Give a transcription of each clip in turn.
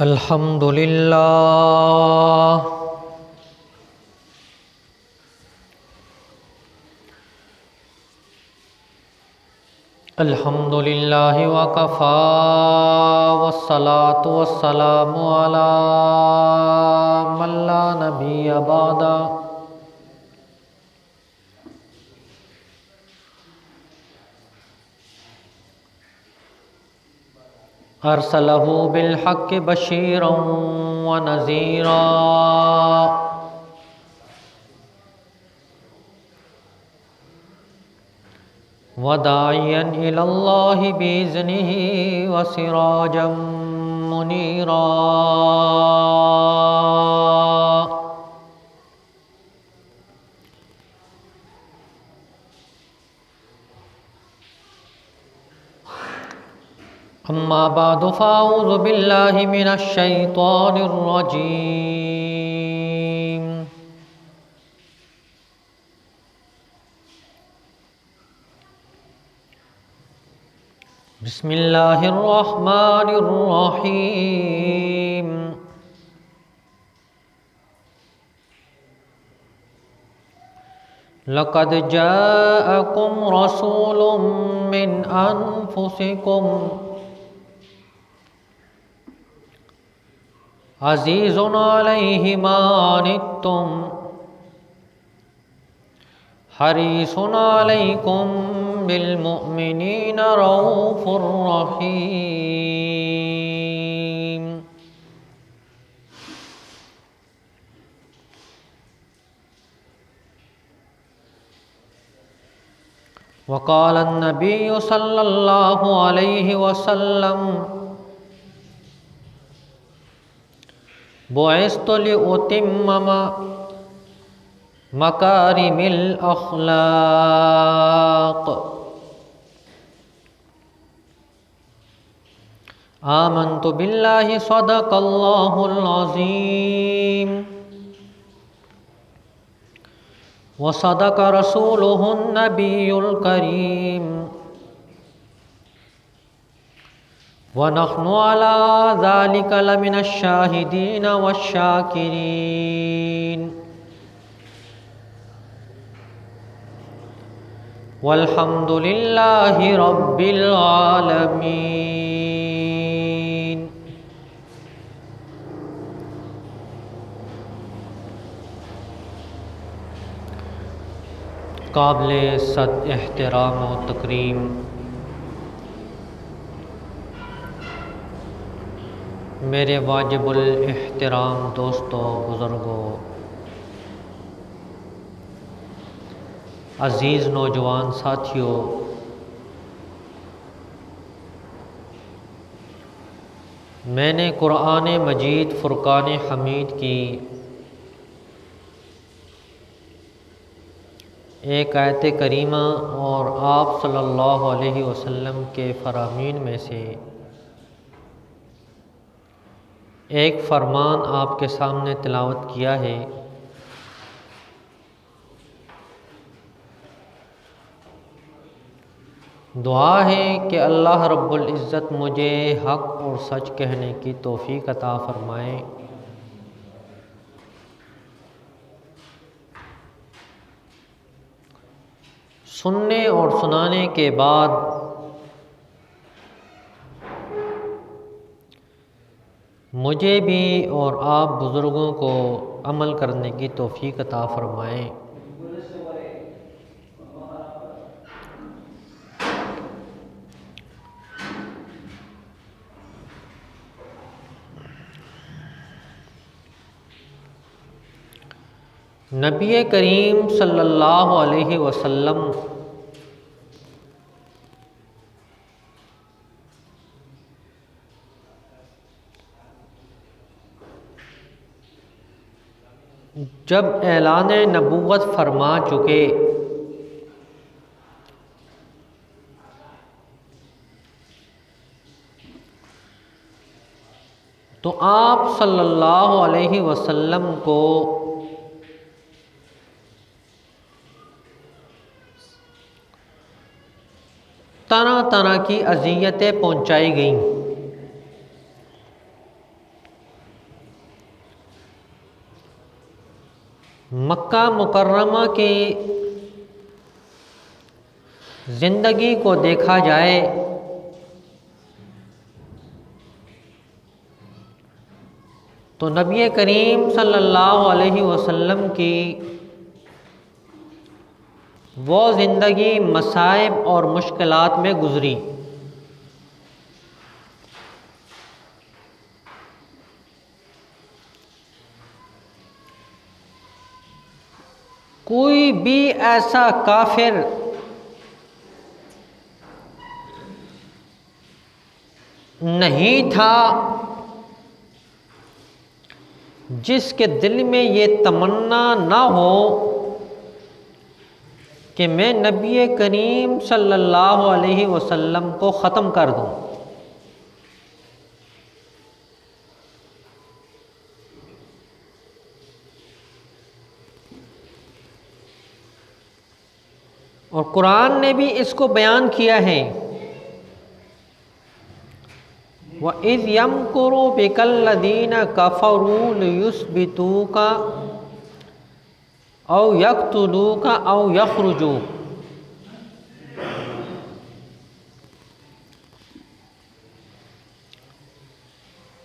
الحمد للہ الحمد للہ وکفا والصلاة والسلام علی من لا نبی بعد ارسلہ بالحق بشیرا ونذیرا وداعیا الی اللہ بإذنہ وسراجا منیرا اما بعد فاعوذ باللہ من الشیطان الرجیم بسم اللہ الرحمن الرحیم لقد جاءکم رسول من انفسکم عزیز علیہ ما عنتم حریص علیکم بالمؤمنین رؤوف رحیم وقال النبی صلی اللہ علیہ وسلم بعثت لأتمم مکارم الاخلاق آمنت باللہ صدق اللہ العظیم وصدق رسولہ النبی الکریم وَنَحْنُ عَلَى ذَلِكَ لَمِنَ الشَّاهِدِينَ وَالشَّاكِرِينَ وَالْحَمْدُ لِلَّهِ رَبِّ الْعَالَمِينَ قابل صد احترام و تکریم میرے واجب الاحترام دوستوں، بزرگوں، عزیز نوجوان ساتھیوں، میں نے قرآن مجید فرقان حمید کی ایک آیت کریمہ اور آپ صلی اللہ علیہ وسلم کے فرامین میں سے ایک فرمان آپ کے سامنے تلاوت کیا ہے۔ دعا ہے کہ اللہ رب العزت مجھے حق اور سچ کہنے کی توفیق عطا فرمائے، سننے اور سنانے کے بعد مجھے بھی اور آپ بزرگوں کو عمل کرنے کی توفیق عطا فرمائیں۔ نبی کریم صلی اللہ علیہ وسلم جب اعلان نبوت فرما چکے تو آپ صلی اللہ علیہ وسلم کو طرح طرح کی اذیتیں پہنچائی گئیں۔ مکہ مکرمہ کی زندگی کو دیکھا جائے تو نبی کریم صلی اللہ علیہ وسلم کی وہ زندگی مصائب اور مشکلات میں گزری۔ کوئی بھی ایسا کافر نہیں تھا جس کے دل میں یہ تمنا نہ ہو کہ میں نبی کریم صلی اللہ علیہ وسلم کو ختم کر دوں۔ اور قرآن نے بھی اس کو بیان کیا ہے، وَإِذْ يَمْكُرُ بِكَ الَّذِينَ كَفَرُوا لِيُثْبِتُوكَ أَوْ يَقْتُلُوكَ أَوْ يَخْرُجُوكَ۔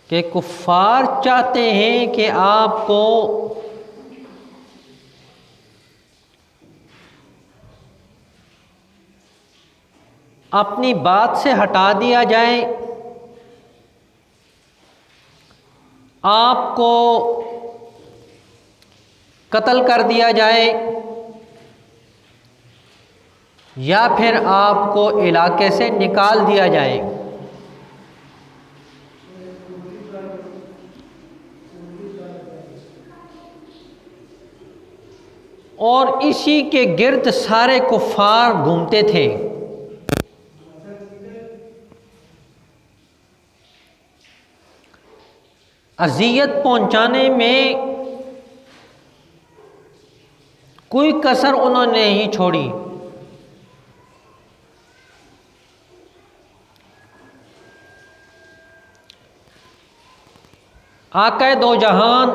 کہ کفار چاہتے ہیں کہ آپ کو اپنی بات سے ہٹا دیا جائے، آپ کو قتل کر دیا جائے، یا پھر آپ کو علاقے سے نکال دیا جائے۔ اور اسی کے گرد سارے کفار گھومتے تھے۔ اذیت پہنچانے میں کوئی کسر انہوں نے نہیں چھوڑی۔ آقا دو جہان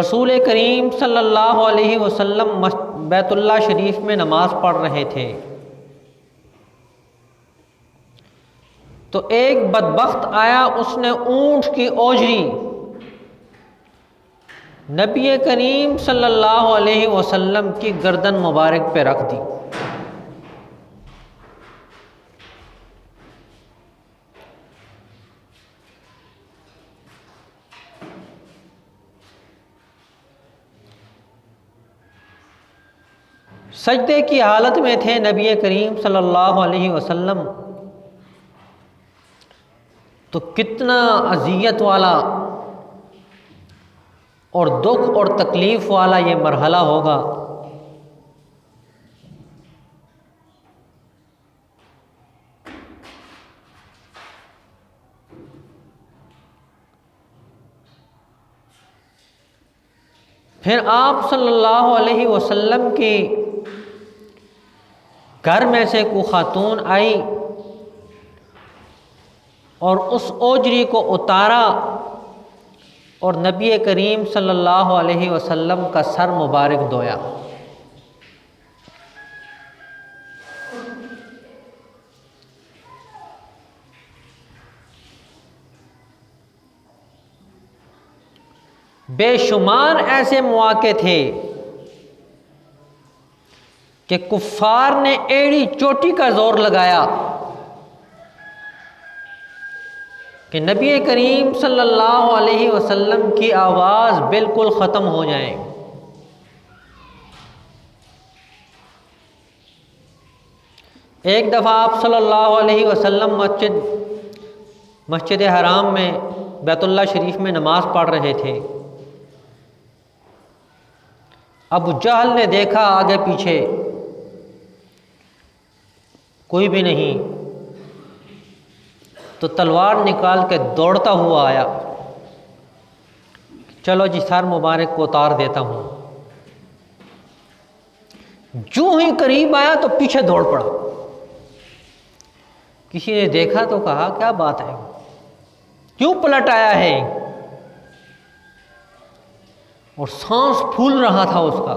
رسول کریم صلی اللہ علیہ وسلم بیت اللہ شریف میں نماز پڑھ رہے تھے، تو ایک بدبخت آیا، اس نے اونٹ کی اوجری نبی کریم صلی اللہ علیہ وسلم کی گردن مبارک پہ رکھ دی۔ سجدے کی حالت میں تھے نبی کریم صلی اللہ علیہ وسلم، تو کتنا اذیت والا اور دکھ اور تکلیف والا یہ مرحلہ ہوگا۔ پھر آپ صلی اللہ علیہ وسلم کی گھر میں سے کوئی خاتون آئی اور اس اوجری کو اتارا اور نبی کریم صلی اللہ علیہ وسلم کا سر مبارک دھویا۔ بے شمار ایسے مواقع تھے کہ کفار نے ایڑی چوٹی کا زور لگایا کہ نبی کریم صلی اللہ علیہ وسلم کی آواز بالکل ختم ہو جائے۔ ایک دفعہ آپ صلی اللہ علیہ وسلم مسجد حرام میں بیت اللہ شریف میں نماز پڑھ رہے تھے۔ ابو جہل نے دیکھا آگے پیچھے کوئی بھی نہیں، تو تلوار نکال کے دوڑتا ہوا آیا، چلو جی سر مبارک کو اتار دیتا ہوں۔ جو ہی قریب آیا تو پیچھے دوڑ پڑا۔ کسی نے دیکھا تو کہا کیا بات ہے، کیوں پلٹ آیا ہے؟ اور سانس پھول رہا تھا اس کا.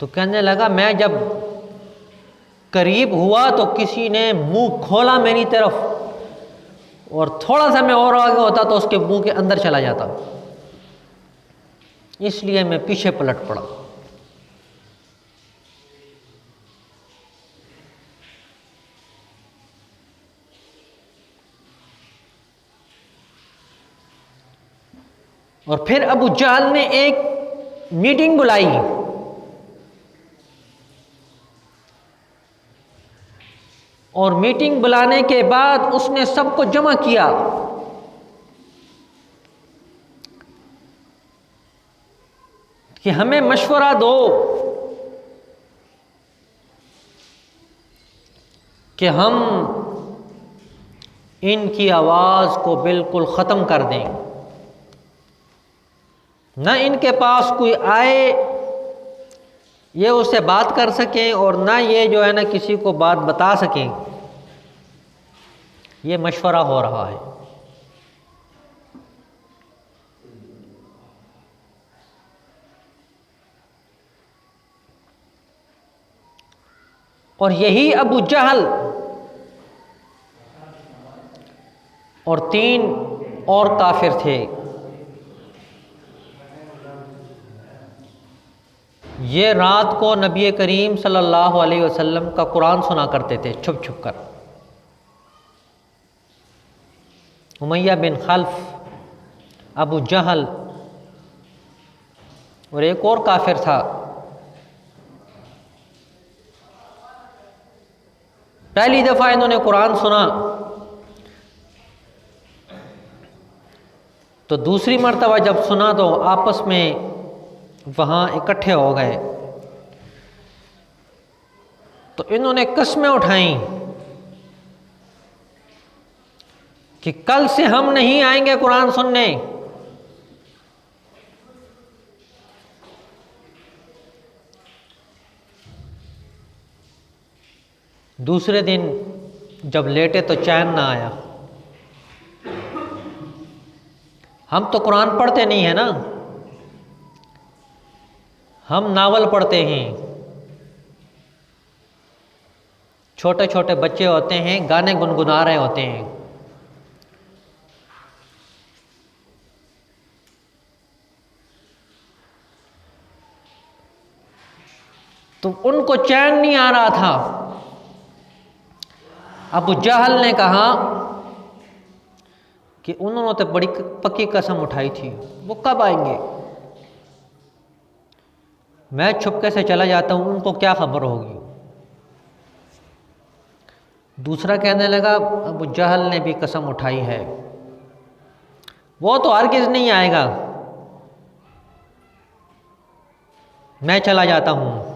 تو کہنے لگا میں جب قریب ہوا تو کسی نے منہ کھولا میری طرف، اور تھوڑا سا میں اور آگے ہوتا تو اس کے منہ کے اندر چلا جاتا، اس لیے میں پیچھے پلٹ پڑا. اور پھر ابو جہل نے ایک میٹنگ بلائی، اور میٹنگ بلانے کے بعد اس نے سب کو جمع کیا کہ ہمیں مشورہ دو کہ ہم ان کی آواز کو بالکل ختم کر دیں، نہ ان کے پاس کوئی آئے یہ اس سے بات کر سکیں، اور نہ یہ جو ہے نا کسی کو بات بتا سکیں. یہ مشورہ ہو رہا ہے. اور یہی ابو جہل اور 3 اور کافر تھے، یہ رات کو نبی کریم صلی اللہ علیہ وسلم کا قرآن سنا کرتے تھے چھپ چھپ کر. امیہ بن خلف، ابو جہل اور ایک اور کافر تھا. پہلی دفعہ انہوں نے قرآن سنا تو دوسری مرتبہ جب سنا تو آپس میں وہاں اکٹھے ہو گئے. تو انہوں نے قسمیں اٹھائیں کہ کل سے ہم نہیں آئیں گے قرآن سننے. دوسرے دن جب لیٹے تو چین نہ آیا. ہم تو قرآن پڑھتے نہیں ہیں نا، ہم ناول پڑھتے ہیں. چھوٹے چھوٹے بچے ہوتے ہیں گانے گنگنا رہے ہوتے ہیں. تو ان کو چین نہیں آ رہا تھا. ابو جہل نے کہا کہ انہوں نے تو بڑی پکی قسم اٹھائی تھی، وہ کب آئیں گے؟ میں چھپکے سے چلا جاتا ہوں، ان کو کیا خبر ہوگی. دوسرا کہنے لگا ابو جہل نے بھی قسم اٹھائی ہے، وہ تو ہرگز نہیں آئے گا، میں چلا جاتا ہوں.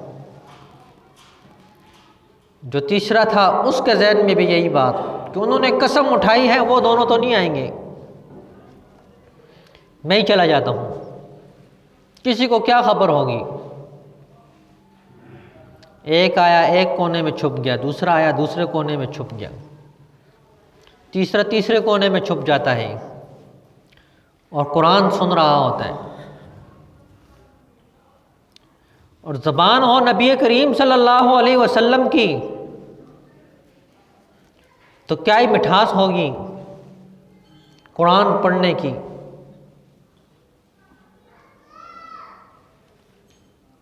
جو تیسرا تھا اس کے ذہن میں بھی یہی بات کہ انہوں نے قسم اٹھائی ہے، وہ دونوں تو نہیں آئیں گے، میں ہی چلا جاتا ہوں، کسی کو کیا خبر ہوگی. ایک آیا ایک کونے میں چھپ گیا، دوسرا آیا دوسرے کونے میں چھپ گیا، تیسرا تیسرے کونے میں چھپ جاتا ہے اور قرآن سن رہا ہوتا ہے. اور زبان ہو نبی کریم صلی اللہ علیہ وسلم کی تو کیا ہی مٹھاس ہوگی قرآن پڑھنے کی.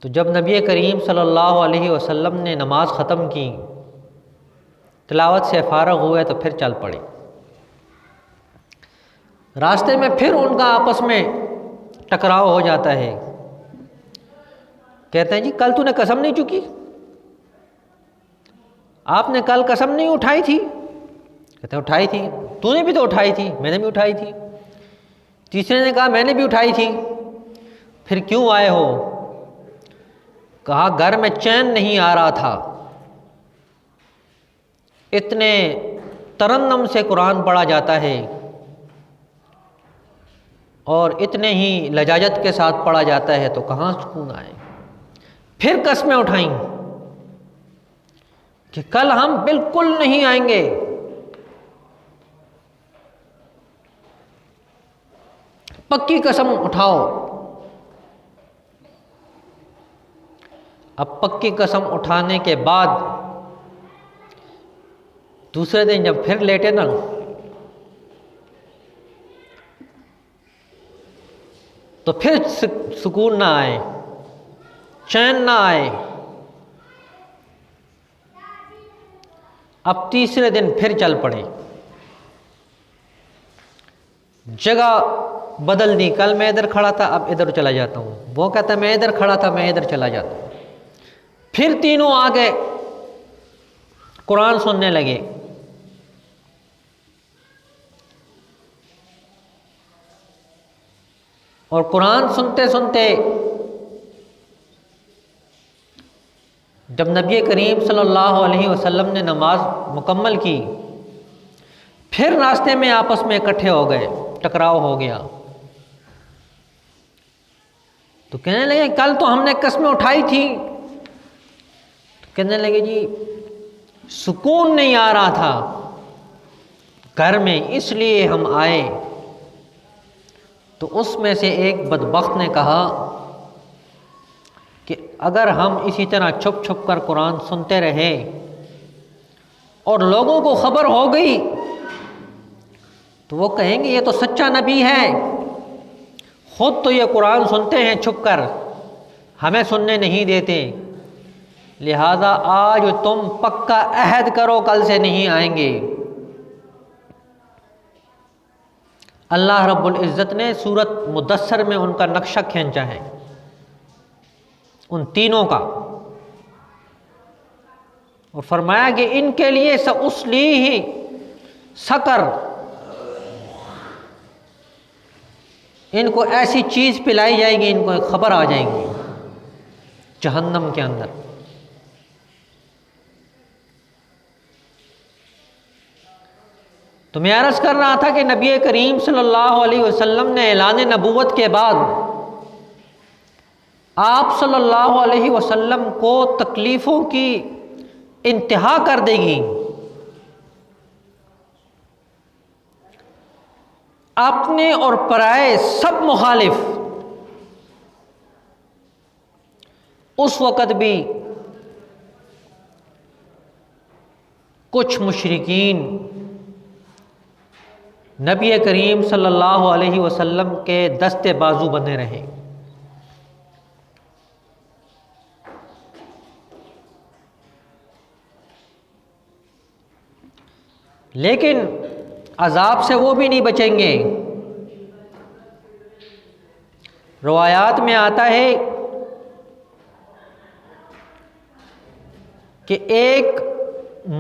تو جب نبی کریم صلی اللہ علیہ وسلم نے نماز ختم کی، تلاوت سے فارغ ہوئے تو پھر چل پڑے. راستے میں پھر ان کا آپس میں ٹکراؤ ہو جاتا ہے. کہتے ہیں جی کل تو نے قسم نہیں چکی، آپ نے کل قسم نہیں اٹھائی تھی؟ کہتے ہیں اٹھائی تھی. تو نے بھی تو اٹھائی تھی. میں نے بھی اٹھائی تھی. تیسرے نے کہا میں نے بھی اٹھائی تھی. پھر کیوں آئے ہو؟ کہا گھر میں چین نہیں آ رہا تھا، اتنے ترنم سے قرآن پڑھا جاتا ہے اور اتنے ہی لجاجت کے ساتھ پڑھا جاتا ہے تو کہاں سکون آئے. پھر قسمیں اٹھائیں کہ کل ہم بالکل نہیں آئیں گے. پکی قسم اٹھاؤ. اب پکی قسم اٹھانے کے بعد دوسرے دن جب پھر لیٹے نا تو پھر سکون نہ آئے، چین نہ آئے. اب تیسرے دن پھر چل پڑے، جگہ بدل دی. کل میں ادھر کھڑا تھا، اب ادھر چلا جاتا ہوں. وہ کہتا ہے میں ادھر کھڑا تھا، میں ادھر چلا جاتا ہوں. پھر تینوں آگے قرآن سننے لگے. اور قرآن سنتے سنتے جب نبی کریم صلی اللہ علیہ وسلم نے نماز مکمل کی، پھر راستے میں آپس میں اکٹھے ہو گئے، ٹکراؤ ہو گیا. تو کہنے لگے کل تو ہم نے قسمیں اٹھائی تھی. کہنے لگے جی سکون نہیں آ رہا تھا گھر میں، اس لیے ہم آئے. تو اس میں سے ایک بدبخت نے کہا کہ اگر ہم اسی طرح چھپ چھپ کر قرآن سنتے رہے اور لوگوں کو خبر ہو گئی تو وہ کہیں گے یہ تو سچا نبی ہے، خود تو یہ قرآن سنتے ہیں چھپ کر، ہمیں سننے نہیں دیتے. لہذا آج تم پکا عہد کرو کل سے نہیں آئیں گے. اللہ رب العزت نے سورۃ مدثر میں ان کا نقشہ کھینچا ہے، ان تینوں کا، اور فرمایا کہ ان کے لیے سأصلیہ سقر، ان کو ایسی چیز پلائی جائے گی، ان کو ایک خبر آ جائے گی جہنم کے اندر. تو میں عرض کر رہا تھا کہ نبی کریم صلی اللہ علیہ وسلم نے اعلان نبوت کے بعد آپ صلی اللہ علیہ وسلم کو تکلیفوں کی انتہا کر دے گی. اپنے اور پرائے سب مخالف اس وقت بھی کچھ مشرکین نبی کریم صلی اللہ علیہ وسلم کے دستے بازو بنے رہے. لیکن عذاب سے وہ بھی نہیں بچیں گے. روایات میں آتا ہے کہ ایک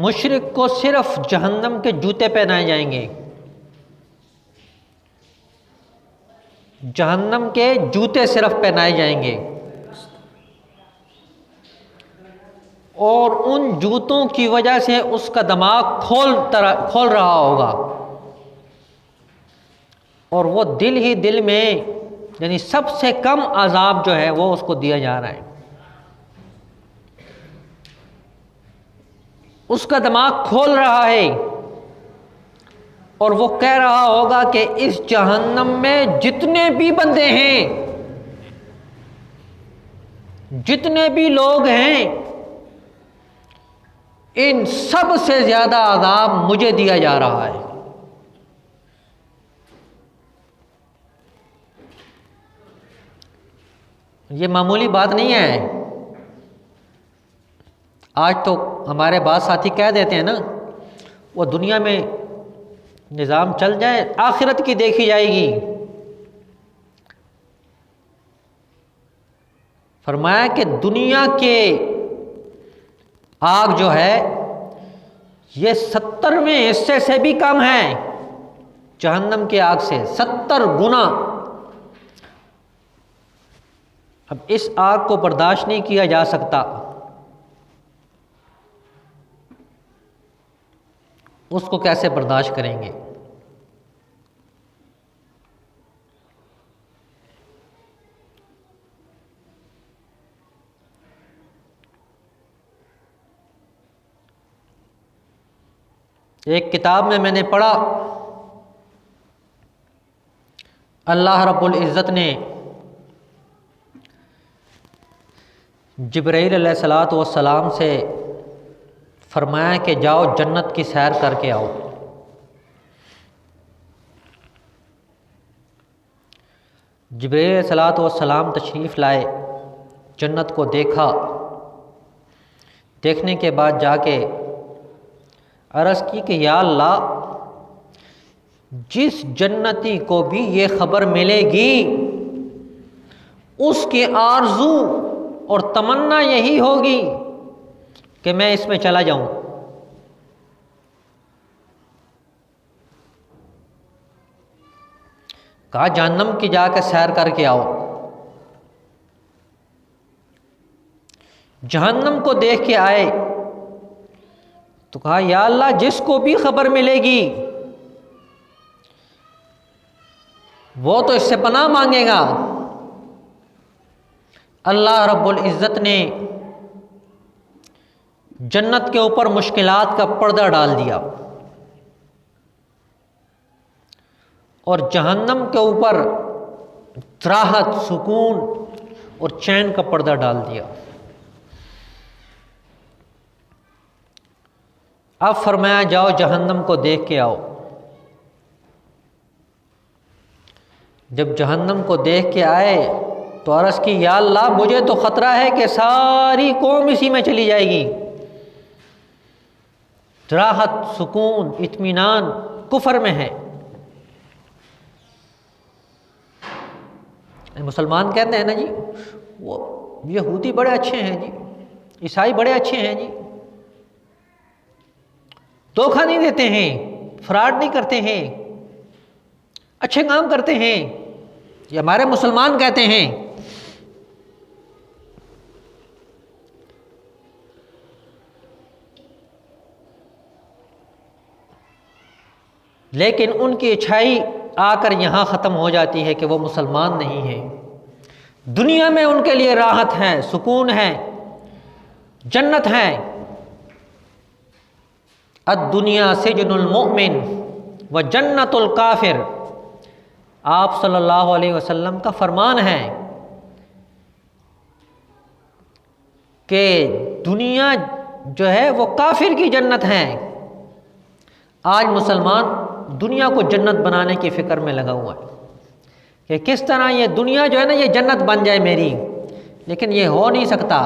مشرک کو صرف جہنم کے جوتے پہنائے جائیں گے، جہنم کے جوتے صرف پہنائے جائیں گے، اور ان جوتوں کی وجہ سے اس کا دماغ کھول رہا ہوگا، اور وہ دل ہی دل میں، یعنی سب سے کم عذاب جو ہے وہ اس کو دیا جا رہا ہے. اس کا دماغ کھول رہا ہے اور وہ کہہ رہا ہوگا کہ اس جہنم میں جتنے بھی بندے ہیں، جتنے بھی لوگ ہیں، ان سب سے زیادہ عذاب مجھے دیا جا رہا ہے. یہ معمولی بات نہیں ہے. آج تو ہمارے بعض ساتھی کہہ دیتے ہیں نا، وہ دنیا میں نظام چل جائے، آخرت کی دیکھی جائے گی. فرمایا کہ دنیا کے آگ جو ہے یہ 70ویں حصے سے بھی کم ہے جہنم کی آگ سے، 70 گنا. اب اس آگ کو برداشت نہیں کیا جا سکتا، اس کو کیسے برداشت کریں گے؟ ایک کتاب میں نے پڑھا، اللہ رب العزت نے جبرائیل علیہ الصلاۃ والسلام سے فرمایا کہ جاؤ جنت کی سیر کر کے آؤ۔ جبرائیل علیہ الصلاۃ والسلام تشریف لائے، جنت کو دیکھا، دیکھنے کے بعد جا کے عرض کی کہ یا اللہ، جس جنتی کو بھی یہ خبر ملے گی اس کی آرزو اور تمنا یہی ہوگی کہ میں اس میں چلا جاؤں۔ کہا جہنم کی جا کے سیر کر کے آؤ۔ جہنم کو دیکھ کے آئے تو کہا یا اللہ، جس کو بھی خبر ملے گی وہ تو اس سے پناہ مانگے گا۔ اللہ رب العزت نے جنت کے اوپر مشکلات کا پردہ ڈال دیا اور جہنم کے اوپر راحت، سکون اور چین کا پردہ ڈال دیا۔ اب فرمایا جاؤ جہنم کو دیکھ کے آؤ۔ جب جہنم کو دیکھ کے آئے تو عرض کی یا اللہ، مجھے تو خطرہ ہے کہ ساری قوم اسی میں چلی جائے گی۔ راحت، سکون، اطمینان کفر میں ہے۔ مسلمان کہتے ہیں نا جی وہ یہودی بڑے اچھے ہیں جی، عیسائی بڑے اچھے ہیں جی، دھوکہ نہیں دیتے ہیں، فراڈ نہیں کرتے ہیں، اچھے کام کرتے ہیں، یہ ہمارے مسلمان کہتے ہیں۔ لیکن ان کی اچھائی آ کر یہاں ختم ہو جاتی ہے کہ وہ مسلمان نہیں ہیں۔ دنیا میں ان کے لیے راحت ہے، سکون ہے، جنت ہے۔ الدنیا سجن المؤمن و جنت الکافر، آپ صلی اللہ علیہ وسلم کا فرمان ہے کہ دنیا جو ہے وہ کافر کی جنت ہے۔ آج مسلمان دنیا کو جنت بنانے کی فکر میں لگا ہوا ہے کہ کس طرح یہ دنیا جو ہے نا یہ جنت بن جائے میری، لیکن یہ ہو نہیں سکتا۔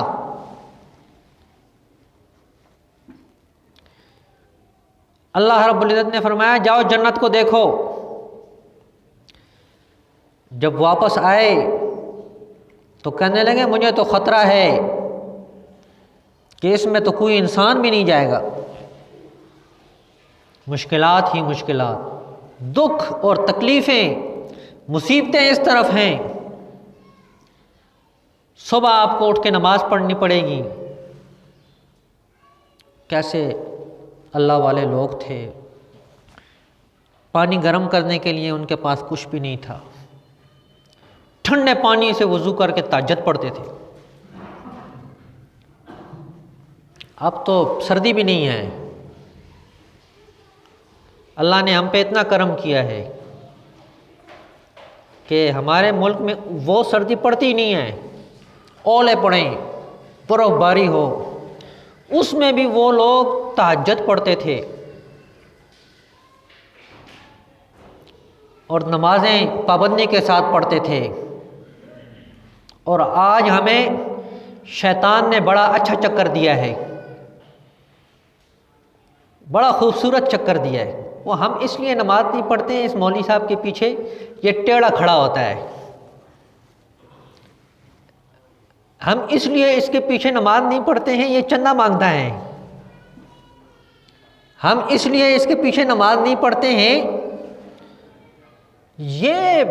اللہ رب العزت نے فرمایا جاؤ جنت کو دیکھو۔ جب واپس آئے تو کہنے لگے مجھے تو خطرہ ہے کہ اس میں تو کوئی انسان بھی نہیں جائے گا۔ مشکلات ہی مشکلات، دکھ اور تکلیفیں، مصیبتیں اس طرف ہیں۔ صبح آپ کو اٹھ کے نماز پڑھنی پڑے گی۔ کیسے اللہ والے لوگ تھے، پانی گرم کرنے کے لیے ان کے پاس کچھ بھی نہیں تھا، ٹھنڈے پانی سے وضو کر کے تہجد پڑھتے تھے۔ اب تو سردی بھی نہیں ہے۔ اللہ نے ہم پہ اتنا کرم کیا ہے کہ ہمارے ملک میں وہ سردی پڑتی نہیں ہے، اولے پڑیں، برف باری ہو، اس میں بھی وہ لوگ تہجد پڑھتے تھے اور نمازیں پابندی کے ساتھ پڑھتے تھے۔ اور آج ہمیں شیطان نے بڑا اچھا چکر دیا ہے، بڑا خوبصورت چکر دیا ہے۔ وہ ہم اس لیے نماز نہیں پڑھتے ہیں، اس مولوی صاحب کے پیچھے یہ ٹیڑھا کھڑا ہوتا ہے، ہم اس لیے اس کے پیچھے نماز نہیں پڑھتے ہیں، یہ چندہ مانگتا ہے، ہم اس لیے اس کے پیچھے نماز نہیں پڑھتے ہیں، یہ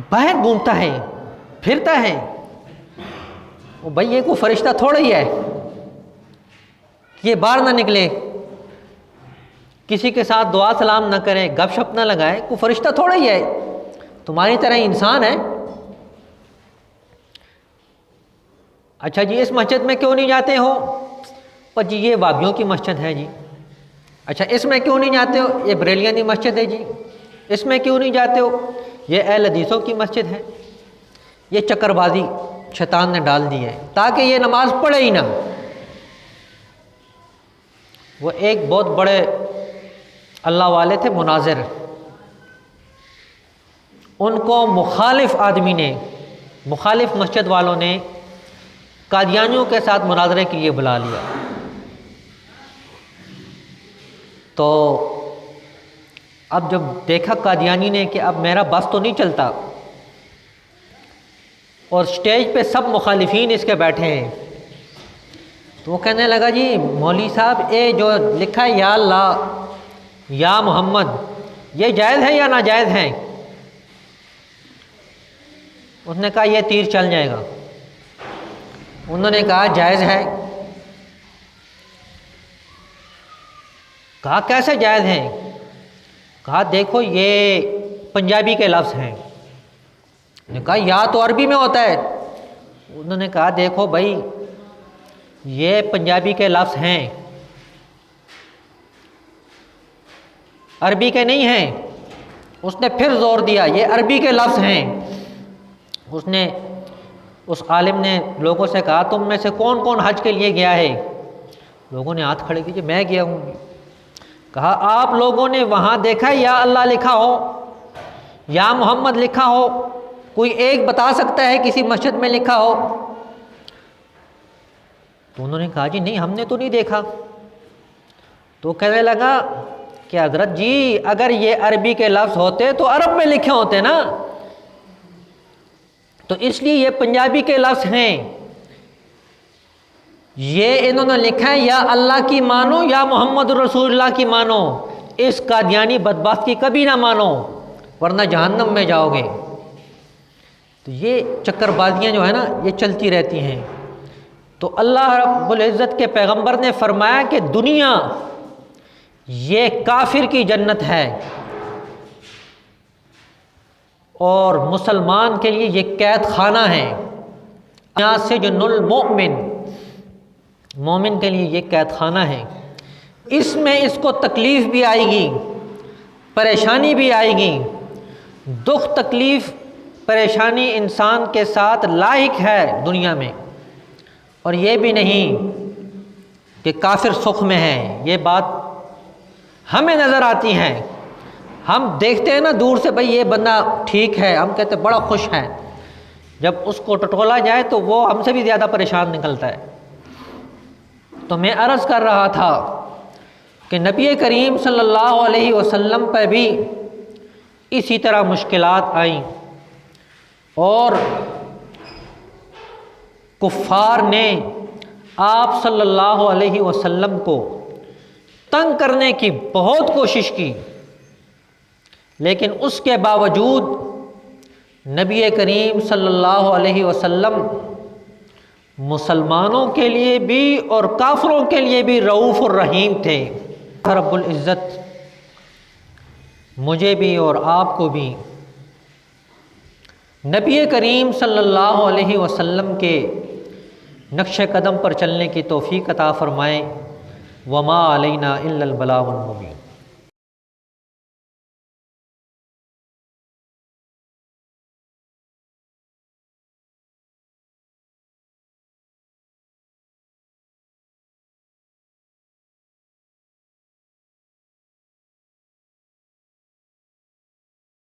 باہر گھومتا ہے، پھرتا ہے۔ وہ بھائی یہ کوئی فرشتہ تھوڑا ہی ہے کہ یہ باہر نہ نکلے، کسی کے ساتھ دعا سلام نہ کرے، گپ شپ نہ لگائے، کوئی فرشتہ تھوڑا ہی ہے، تمہاری طرح ہی انسان ہے۔ اچھا جی اس مسجد میں کیوں نہیں جاتے ہو؟ پر جی یہ وابیوں کی مسجد ہے جی۔ اچھا اس میں کیوں نہیں جاتے ہو؟ یہ بریلیاں کی مسجد ہے جی۔ اس میں کیوں نہیں جاتے ہو؟ یہ اہل حدیثوں کی مسجد ہے، یہ چکر بازی شیطان نے ڈال دی ہے تاکہ یہ نماز پڑھے ہی نہ۔ وہ ایک بہت بڑے اللہ والے تھے مناظر، ان کو مخالف آدمی نے، مخالف مسجد والوں نے قادیانیوں کے ساتھ مناظرے کے لیے بلا لیا۔ تو اب جب دیکھا قادیانی نے کہ اب میرا بس تو نہیں چلتا، اور سٹیج پہ سب مخالفین اس کے بیٹھے ہیں، تو وہ کہنے لگا جی مولوی صاحب یہ جو لکھا ہے یا اللہ یا محمد، یہ جائز ہے یا ناجائز ہے؟ اس نے کہا یہ تیر چل جائے گا۔ انہوں نے کہا جائز ہے۔ کہا کیسے جائز ہیں؟ کہا دیکھو یہ پنجابی کے لفظ ہیں۔ نے کہا یا تو عربی میں ہوتا ہے۔ انہوں نے کہا دیکھو بھائی یہ پنجابی کے لفظ ہیں، عربی کے نہیں ہیں۔ اس نے پھر زور دیا یہ عربی کے لفظ ہیں۔ اس عالم نے لوگوں سے کہا تم میں سے کون کون حج کے لیے گیا ہے؟ لوگوں نے ہاتھ کھڑے کیے میں گیا ہوں۔ کہا آپ لوگوں نے وہاں دیکھا یا اللہ لکھا ہو یا محمد لکھا ہو؟ کوئی ایک بتا سکتا ہے کسی مسجد میں لکھا ہو؟ تو انہوں نے کہا جی نہیں ہم نے تو نہیں دیکھا۔ تو کہنے لگا کہ حضرت جی اگر یہ عربی کے لفظ ہوتے تو عرب میں لکھے ہوتے نا، تو اس لیے یہ پنجابی کے لفظ ہیں۔ یہ انہوں نے لکھا ہے یا اللہ کی مانو یا محمد رسول اللہ کی مانو، اس قادیانی بدبخت کی کبھی نہ مانو ورنہ جہنم میں جاؤ گے۔ تو یہ چکر بازیاں جو ہے نا یہ چلتی رہتی ہیں۔ تو اللہ رب العزت کے پیغمبر نے فرمایا کہ دنیا یہ کافر کی جنت ہے اور مسلمان کے لیے یہ قید خانہ ہے۔ سجن المؤمن، مومن کے لیے یہ قید خانہ ہے۔ اس میں اس کو تکلیف بھی آئے گی، پریشانی بھی آئے گی۔ دکھ تکلیف پریشانی انسان کے ساتھ لاحق ہے دنیا میں، اور یہ بھی نہیں کہ کافر سکھ میں ہے۔ یہ بات ہمیں نظر آتی ہے، ہم دیکھتے ہیں نا دور سے بھئی یہ بندہ ٹھیک ہے، ہم کہتے ہیں بڑا خوش ہے، جب اس کو ٹٹولا جائے تو وہ ہم سے بھی زیادہ پریشان نکلتا ہے۔ تو میں عرض کر رہا تھا کہ نبی کریم صلی اللہ علیہ وسلم پہ بھی اسی طرح مشکلات آئیں، اور کفار نے آپ صلی اللہ علیہ وسلم کو تنگ کرنے کی بہت کوشش کی، لیکن اس کے باوجود نبی کریم صلی اللہ علیہ وسلم مسلمانوں کے لیے بھی اور کافروں کے لیے بھی رؤوف الرحیم تھے۔ رب العزت مجھے بھی اور آپ کو بھی نبی کریم صلی اللہ علیہ وسلم کے نقش قدم پر چلنے کی توفیق عطا فرمائے۔ وما علینا الا البلاغ المبین۔